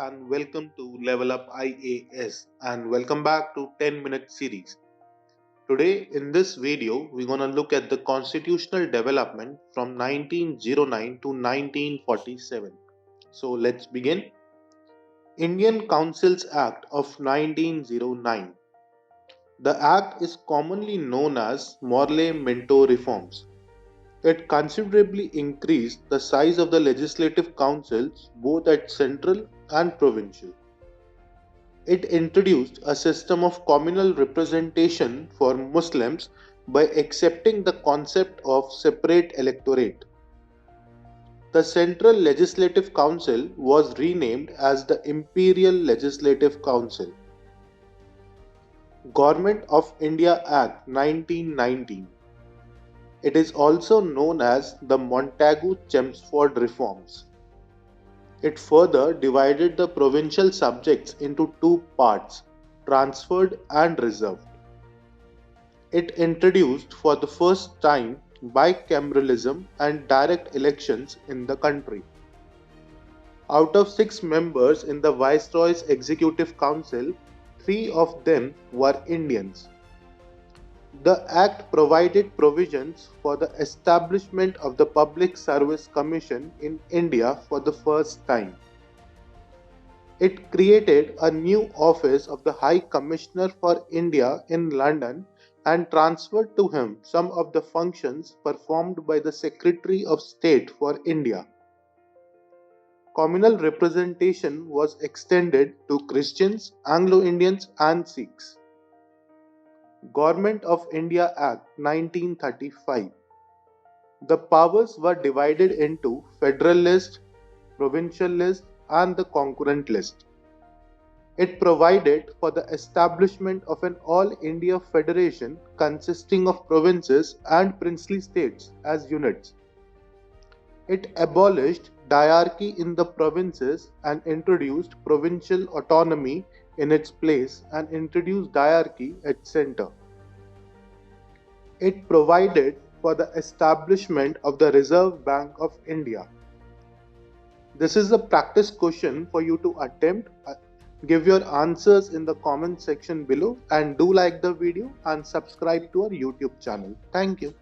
and welcome to Level Up IAS and welcome back to 10-minute series. Today in this video we're going to look at the constitutional development from 1909 to 1947. So let's begin. Indian Councils Act of 1909. The act is commonly known as Morley-Minto Reforms. It considerably increased the size of the legislative councils both at central and provincial. It introduced a system of communal representation for Muslims by accepting the concept of separate electorate. The Central Legislative Council was renamed as the Imperial Legislative Council. Government of India Act 1919. It is also known as the Montagu-Chelmsford Reforms. It further divided the provincial subjects into two parts, transferred and reserved. It introduced for the first time bicameralism and direct elections in the country. Out of 6 members in the Viceroy's Executive Council, 3 of them were Indians. The Act provided provisions for the establishment of the Public Service Commission in India for the first time. It created a new office of the High Commissioner for India in London and transferred to him some of the functions performed by the Secretary of State for India. Communal representation was extended to Christians, Anglo-Indians and Sikhs. Government of India Act 1935. The powers were divided into Federal List, Provincial List and the Concurrent List. It provided for the establishment of an All India Federation consisting of provinces and princely states as units. It abolished diarchy in the provinces and introduced provincial autonomy in its place and introduced diarchy at centre. It provided for the establishment of the Reserve Bank of India. This is a practice question for you to attempt. Give your answers in the comment section below and do like the video and subscribe to our YouTube channel. Thank you.